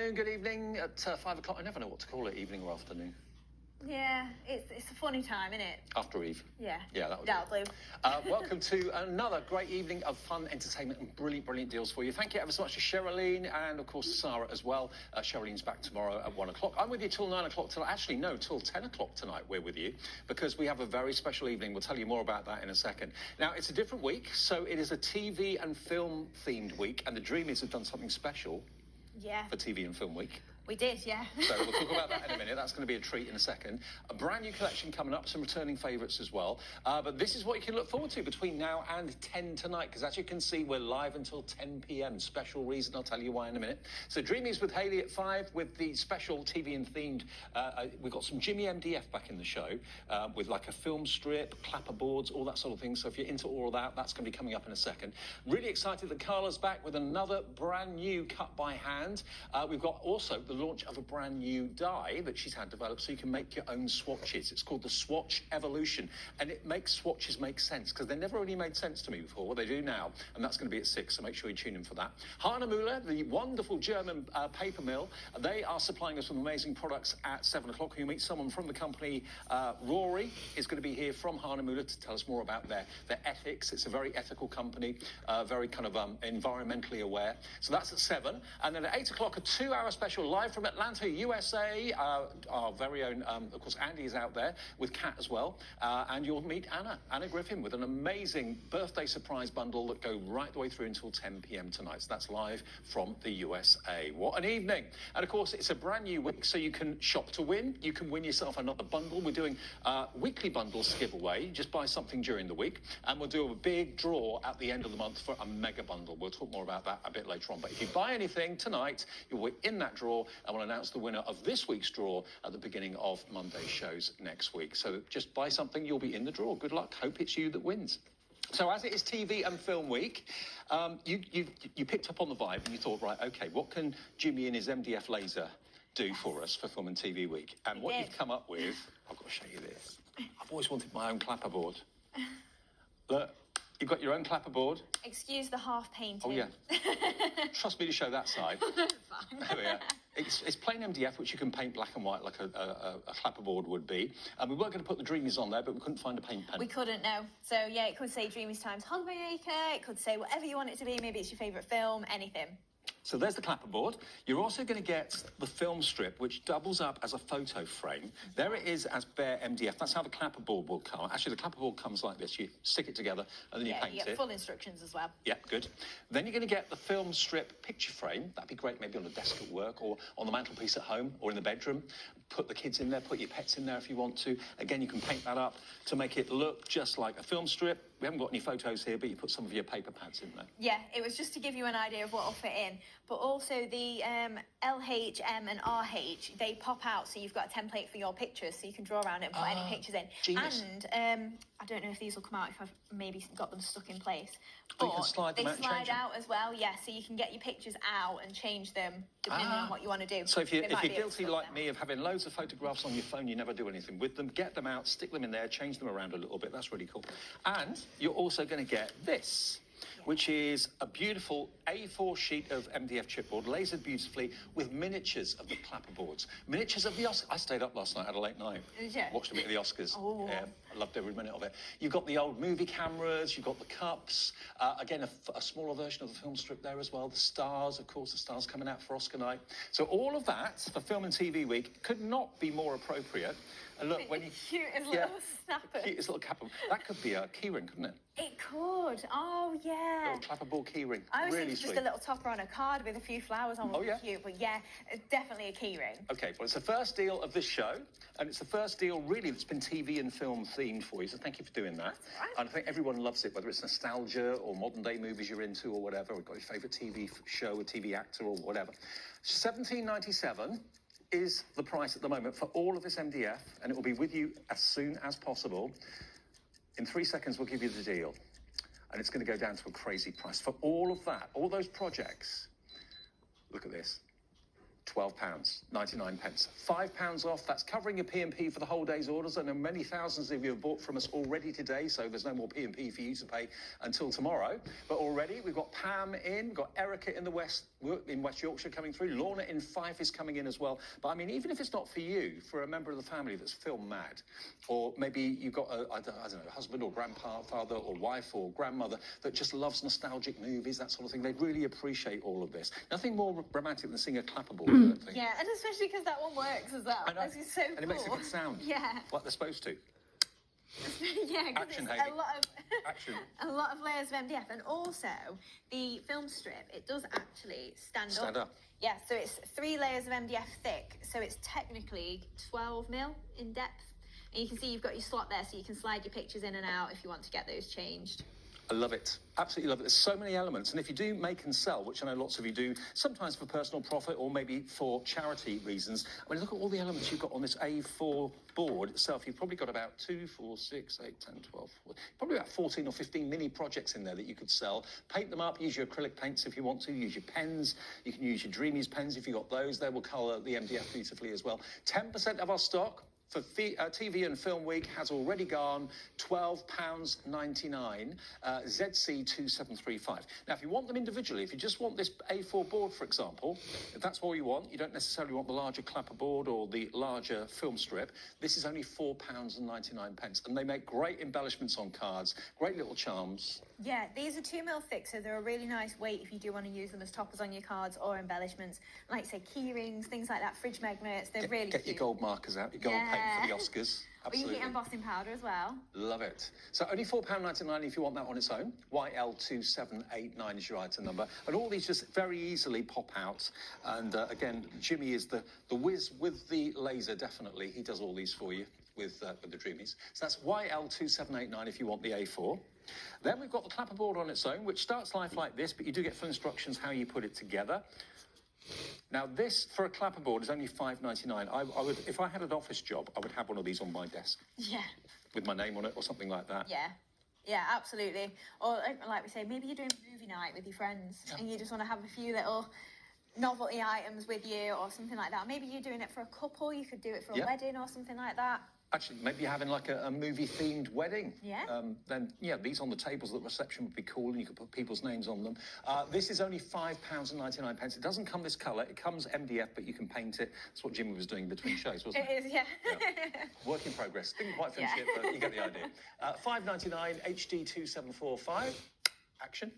afternoon, good evening at 5 o'clock. I never know what to call it, evening or afternoon. Yeah, it's a funny time, isn't it? After Eve. Yeah. Yeah, that would That'll do. Welcome to another great evening of fun, entertainment and brilliant deals for you. Thank you ever so much to Sherilyn and, of course, Sarah as well. Sherilyn's back tomorrow at 1 o'clock. I'm with you till 9 o'clock tonight. Actually, no, till 10 o'clock tonight we're with you because we have a very special evening. We'll tell you more about that in a second. Now, it's a different week, so it is a TV and film-themed week, and the Dreamies have done something special for TV and Film Week. We did, yeah. So we'll talk about that in a minute. That's going to be a treat in a second. A brand new collection coming up, some returning favourites as well. But this is what you can look forward to between now and 10 tonight, because as you can see, we're live until 10 p.m. Special reason, I'll tell you why in a minute. So Dreamies with Hayley at 5 with the special TV and themed. We've got some Jimmy MDF back in the show with like a film strip, clapper boards, all that sort of thing. So if you're into all of that, that's going to be coming up in a second. Really excited that Carla's back with another brand new cut by hand. We've got also the launch of a brand new die that she's had developed so you can make your own swatches. It's called the Swatch Evolution, and it makes swatches make sense because they never really made sense to me before. Well, they do now, and that's going to be at 6, so make sure you tune in for that. Hahnemühle, the wonderful German paper mill, they are supplying us with amazing products at 7 o'clock. You'll meet someone from the company. Rory is going to be here from Hahnemühle to tell us more about their ethics. It's a very ethical company, very kind of environmentally aware. So that's at 7. And then at 8 o'clock, a 2-hour special live from Atlanta, USA. Our very own, of course, Andy is out there with Kat as well. And you'll meet Anna Griffin with an amazing birthday surprise bundle that go right the way through until 10 p.m. tonight. So that's live from the USA. What an evening. And, of course, it's a brand new week, so you can shop to win. You can win yourself another bundle. We're doing weekly bundles giveaway. Just buy something during the week. And we'll do a big draw at the end of the month for a mega bundle. We'll talk more about that a bit later on. But if you buy anything tonight, you'll be in that draw, and we'll announce the winner of this week's draw at the beginning of Monday's shows next week. So just buy something, you'll be in the draw. Good luck. Hope it's you that wins. So as it is TV and Film Week, you picked up on the vibe and you thought, right, OK, what can Jimmy and his MDF laser do for us for Film and TV Week? And what you've come up with, I've got to show you this. I've always wanted my own clapperboard. Look. You've got your own clapperboard. Excuse the half painting. Oh, yeah. Trust me to show that side. Fine. There we are. It's plain MDF, which you can paint black and white like a clapperboard would be. And we weren't going to put the Dreamies on there, but we couldn't find a paint pen. We couldn't, no. So, yeah, it could say Dreamies times HobbyMaker. It could say whatever you want it to be. Maybe it's your favourite film, anything. So there's the clapperboard. You're also going to get the film strip, which doubles up as a photo frame. There it is as bare MDF. That's how the clapperboard will come. Actually, the clapperboard comes like this. You stick it together and then you paint it. Yeah, you get full instructions as well. Yeah, good. Then you're going to get the film strip picture frame. That'd be great maybe on a desk at work or on the mantelpiece at home or in the bedroom. Put the kids in there, put your pets in there if you want to. Again, you can paint that up to make it look just like a film strip. We haven't got any photos here, but you put some of your paper pads in there. Yeah, it was just to give you an idea of what will fit in. But also the LH, M and RH, they pop out, so you've got a template for your pictures, so you can draw around it and put any pictures in. Genius. And I don't know if these will come out if I've maybe got them stuck in place. But you can slide them out and change them. Out as well, yeah, so you can get your pictures out and change them depending on what you want to do. So if you're guilty like me of having loads of photographs on your phone, you never do anything with them, get them out, stick them in there, change them around a little bit. That's really cool. And you're also going to get this, which is a beautiful A4 sheet of MDF chipboard, lasered beautifully with miniatures of the clapperboards. Miniatures of the Oscars. I stayed up last night, had a late night. Yeah. Watched a bit of the Oscars. Oh. Yeah, I loved every minute of it. You've got the old movie cameras, you've got the cups, again, a smaller version of the film strip there as well. The stars, of course, the stars coming out for Oscar night. So all of that for Film and TV Week could not be more appropriate. And look, when you... Cutest little snapper. Cutest little cap. That could be a keyring, couldn't it? It could. Oh, yeah. Little clapperboard keyring. I was really thinking just a little topper on a card with a few flowers on. Oh, yeah. Cute, but yeah, it's definitely a keyring. OK, well, it's the first deal of this show, and it's the first deal, really, that's been TV and film themed for you, so thank you for doing that. That's all right. And I think everyone loves it, whether it's nostalgia or modern-day movies you're into or whatever, or got your favourite TV show or TV actor or whatever. $17.97 is the price at the moment for all of this MDF, and it will be with you as soon as possible. In 3 seconds, we'll give you the deal. And it's going to go down to a crazy price. For all of that, all those projects, look at this, £12.99. £5 off. That's covering your P&P for the whole day's orders. I know many thousands of you have bought from us already today, so there's no more P&P for you to pay until tomorrow. But already we've got Pam in, we've got Erica in West Yorkshire coming through. Lorna in Fife is coming in as well. But I mean, even if it's not for you, for a member of the family that's film mad, or maybe you've got I don't know, a husband or grandfather or wife or grandmother that just loves nostalgic movies, that sort of thing, they'd really appreciate all of this. Nothing more romantic than seeing a clapperboard. Yeah, and especially because that one works as well. I know. This is so cool. And it makes a good sound. Yeah. Like they're supposed to. Yeah, because it's Hayley. a lot of Action. a lot of layers of MDF, and also the film strip, it does actually stand up. Yeah, so it's 3 layers of MDF thick, so it's technically 12 mil in depth. And you can see you've got your slot there, so you can slide your pictures in and out if you want to get those changed. I love it. Absolutely love it. There's so many elements. And if you do make and sell, which I know lots of you do, sometimes for personal profit or maybe for charity reasons, I mean, look at all the elements you've got on this A4 board itself. You've probably got about 2, 4, 6, 8, 10, 12, 14, probably about 14 or 15 mini projects in there that you could sell. Paint them up, use your acrylic paints if you want to, use your pens. You can use your Dreamies pens if you've got those. They will colour the MDF beautifully as well. 10% of our stock for TV and Film Week has already gone £12.99, ZC2735. Now, if you want them individually, if you just want this A4 board, for example, if that's all you want, you don't necessarily want the larger clapperboard or the larger film strip, this is only £4.99. And they make great embellishments on cards, great little charms. Yeah, these are 2 mil thick, so they're a really nice weight if you do want to use them as toppers on your cards or embellishments. Like, say, key rings, things like that, fridge magnets, they're really Get cute. your gold markers out, your gold paint for the Oscars. Absolutely. Or you can get embossing powder as well. Love it. So only £4.99 if you want that on its own. YL2789 is your item number. And all these just very easily pop out. And again, Jimmy is the whiz with the laser, definitely. He does all these for you with the Dreamies. So that's YL2789 if you want the A4. Then we've got the clapperboard on its own, which starts life like this, but you do get full instructions how you put it together. Now, this, for a clapperboard, is only £5.99. I would, if I had an office job, I would have one of these on my desk. Yeah. With my name on it or something like that. Yeah. Yeah, absolutely. Or, like we say, maybe you're doing movie night with your friends and you just want to have a few little novelty items with you or something like that. Maybe you're doing it for a couple. You could do it for a wedding or something like that. Actually, maybe having like a movie-themed wedding. Yeah. Then, yeah, these on the tables at the reception would be cool, and you could put people's names on them. This is only £5.99. It doesn't come this colour. It comes MDF, but you can paint it. That's what Jimmy was doing between shows, wasn't it? It is, yeah. Work in progress. Didn't quite finish it, but you get the idea. £5.99, HD2745. Action.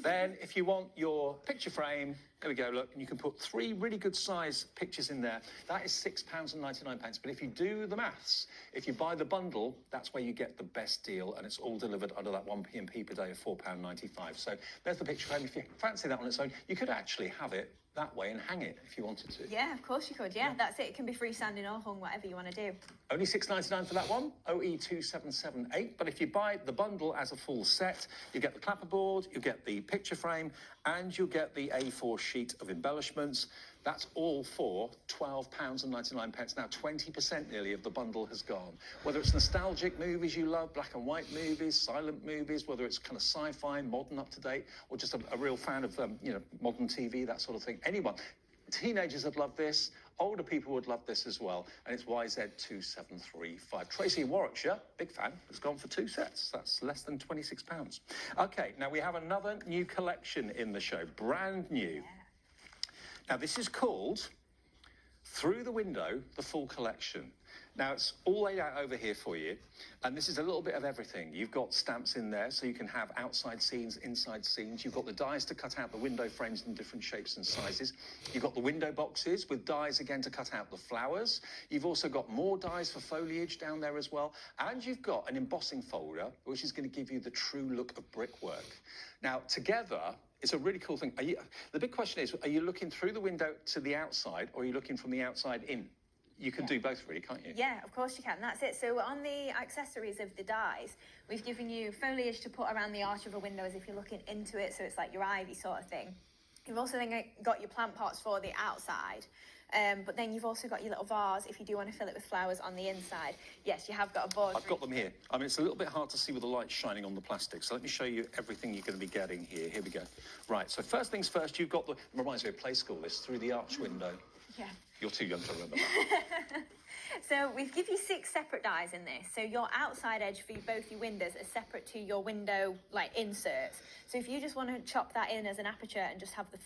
Then, if you want your picture frame, there we go, look, and you can put 3 really good size pictures in there. That is £6.99. But if you do the maths, if you buy the bundle, that's where you get the best deal, and it's all delivered under that 1 P&P per day of £4.95. So there's the picture frame. If you fancy that on its own, you could actually have it that way and hang it if you wanted to. Yeah, of course you could. Yeah, that's it. It can be freestanding or hung, whatever you want to do. Only £6.99 for that one, OE2778. But if you buy the bundle as a full set, you get the clapperboard, you get the picture frame, and you get the A4 sheet of embellishments. That's all for £12.99. Now, 20% nearly of the bundle has gone. Whether it's nostalgic movies you love, black and white movies, silent movies, whether it's kind of sci-fi, modern, up-to-date, or just a real fan of, modern TV, that sort of thing. Anyone. Teenagers would love this. Older people would love this as well. And it's YZ2735. Tracy in Warwickshire, big fan, has gone for 2 sets. That's less than £26. OK, now we have another new collection in the show, brand new. Yeah. Now, this is called Through the Window, the Full Collection. Now, it's all laid out over here for you, and this is a little bit of everything. You've got stamps in there, so you can have outside scenes, inside scenes. You've got the dies to cut out the window frames in different shapes and sizes. You've got the window boxes with dies, again, to cut out the flowers. You've also got more dies for foliage down there as well. And you've got an embossing folder, which is going to give you the true look of brickwork. Now, together, it's a really cool thing. The big question is, are you looking through the window to the outside, or are you looking from the outside in? You can do both, really, can't you? Yeah, of course you can. That's it. So on the accessories of the dies, we've given you foliage to put around the arch of a window as if you're looking into it, so it's like your ivy sort of thing. You've also then got your plant pots for the outside. But then you've also got your little vase if you do want to fill it with flowers on the inside. Yes, you have got a board. I've got them here. I mean, it's a little bit hard to see with the light shining on the plastic, so let me show you everything you're going to be getting here. Here we go. Right, so first things first, you've got the... Reminds me of play school, this, through the arch window. Yeah. You're too young to remember that. So we've given you 6 separate dies in this. So your outside edge for both your windows are separate to your window, like, inserts. So if you just want to chop that in as an aperture and just have the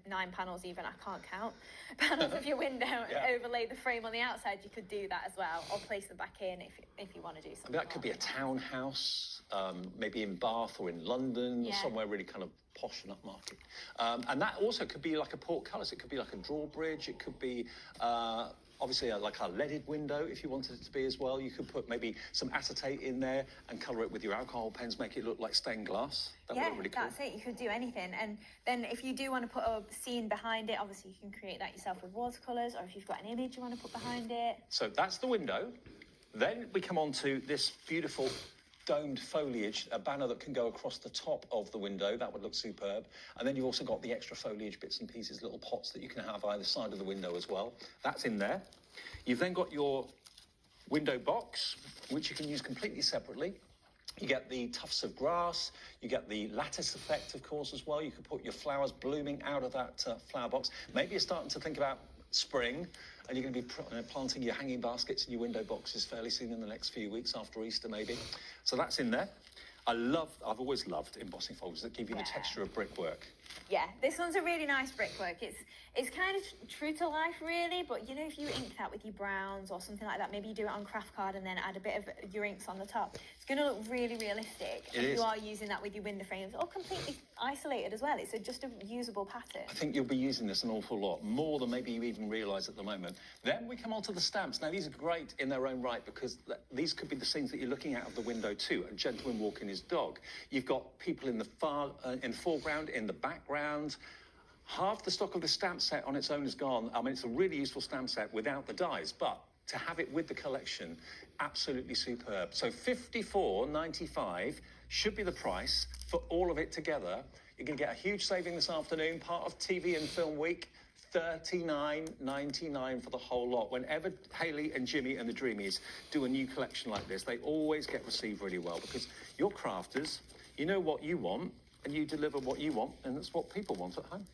9 panels even, I can't count, panels of your window and overlay the frame on the outside, you could do that as well, or place them back in if you want to do something. I mean, that could be a townhouse, maybe in Bath or in London, or somewhere really kind of posh and upmarket. And that also could be like a portcullis. It could be like a drawbridge. It could be... obviously, like a leaded window, if you wanted it to be as well. You could put maybe some acetate in there and colour it with your alcohol pens, make it look like stained glass. That would look really cool. That's it. You could do anything. And then if you do want to put a scene behind it, obviously you can create that yourself with watercolours, or if you've got an image you want to put behind it. So that's the window. Then we come on to this beautiful domed foliage, a banner that can go across the top of the window. That would look superb. And then you've also got the extra foliage bits and pieces, little pots that you can have either side of the window as well. That's in there. You've then got your window box, which you can use completely separately. You get the tufts of grass, you get the lattice effect, of course, as well. You could put your flowers blooming out of that flower box. Maybe you're starting to think about spring, and you're going to be planting your hanging baskets in your window boxes fairly soon in the next few weeks, after Easter maybe. So that's in there. I've always loved embossing folders that give you the texture of brickwork. Yeah, this one's a really nice brickwork. It's kind of true to life, really, but, you know, if you ink that with your browns or something like that, maybe you do it on craft card and then add a bit of your inks on the top, it's going to look really realistic. If you are using that with your window frames, or completely isolated as well. It's just a usable pattern. I think you'll be using this an awful lot, more than maybe you even realise at the moment. Then we come on to the stamps. Now, these are great in their own right, because these could be the scenes that you're looking out of the window too. A gentleman walking his dog. You've got people in the foreground, in the background. Half the stock of the stamp set on its own is gone. I mean, it's a really useful stamp set without the dies, but to have it with the collection, absolutely superb. So $54.95 should be the price for all of it together. You're going to get a huge saving this afternoon, part of TV and Film Week. $39.99 for the whole lot. Whenever Hayley and Jimmy and the Dreamies do a new collection like this, they always get received really well, because you're crafters, you know what you want, and you deliver what you want, and that's what people want at home.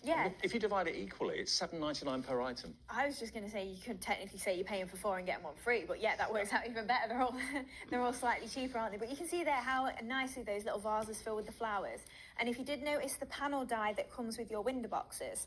Yeah. If you divide it equally, it's $7.99 per item. I was just going to say, you could technically say you're paying for 4 and getting 1 free, but yeah, that works out even better. They're all slightly cheaper, aren't they? But you can see there how nicely those little vases fill with the flowers. And if you did notice the panel die that comes with your window boxes,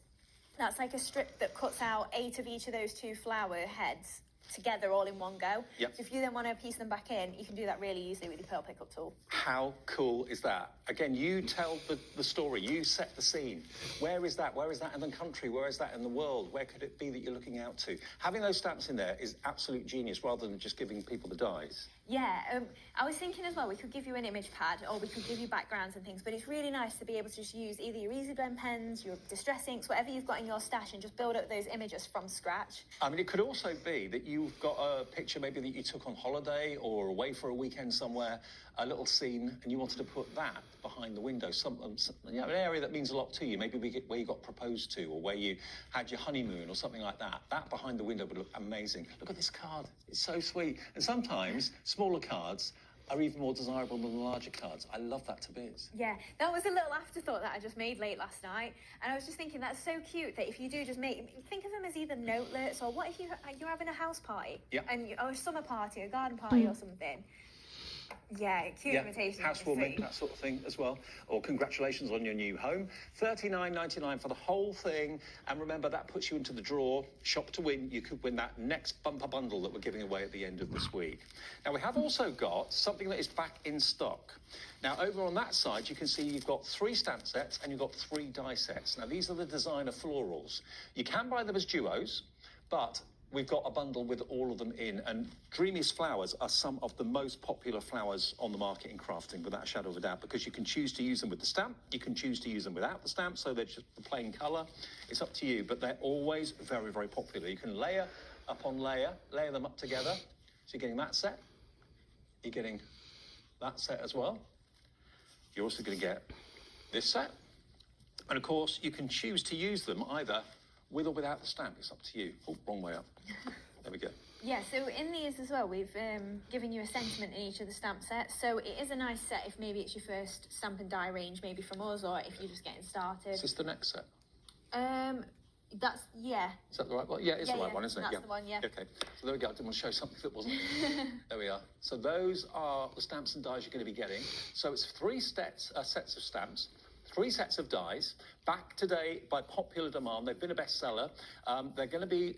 that's like a strip that cuts out 8 of each of those 2 flower heads together all in one go. Yep. So if you then want to piece them back in, you can do that really easily with your pearl pickup tool. How cool is that? Again, you tell the story, you set the scene. Where is that? Where is that in the country? Where is that in the world? Where could it be that you're looking out to? Having those stamps in there is absolute genius, rather than just giving people the dies. Yeah, I was thinking as well, we could give you an image pad, or we could give you backgrounds and things, but it's really nice to be able to just use either your Easy Blend pens, your Distress inks, whatever you've got in your stash, and just build up those images from scratch. I mean, it could also be that you've got a picture maybe that you took on holiday or away for a weekend somewhere, a little scene, and you wanted to put that behind the window, an area that means a lot to you, maybe where you got proposed to, or where you had your honeymoon or something like that. That behind the window would look amazing. Look at this card. It's so sweet. And sometimes smaller cards are even more desirable than the larger cards. I love that to bits. Yeah, that was a little afterthought that I just made late last night. And I was just thinking, that's so cute that if you do just think of them as either notelets, or what if you're having a house party? Yeah. Or a summer party, a garden party or something. Yeah, cute invitation. Housewarming, that sort of thing as well. Or congratulations on your new home. $39.99 for the whole thing. And remember, that puts you into the draw. Shop to win. You could win that next bumper bundle that we're giving away at the end of this week. Now, we have also got something that is back in stock. Now, over on that side, you can see you've got 3 stamp sets and you've got 3 die sets. Now, these are the designer florals. You can buy them as duos, but we've got a bundle with all of them in, and Dreamies flowers are some of the most popular flowers on the market in crafting, without a shadow of a doubt, because you can choose to use them with the stamp, you can choose to use them without the stamp, so they're just the plain colour. It's up to you, but they're always very, very popular. You can layer upon layer them up together. So you're getting that set, you're getting that set as well. You're also going to get this set, And of course, you can choose to use them either with or without the stamp. It's up to you. Oh, wrong way up. There we go. Yeah, so in these as well, we've given you a sentiment in each of the stamp sets. So it is a nice set if maybe it's your first stamp and die range, maybe from us, or if you're just getting started. Is this the next set? Yeah. Is that the right one? Yeah, it's the right one, isn't it? That's the one, yeah. Okay, so there we go. I didn't want to show something that wasn't. There we are. So those are the stamps and dies you're going to be getting. So it's three sets of stamps, 3 sets of dies. Back today by popular demand. They've been a bestseller. They're going to be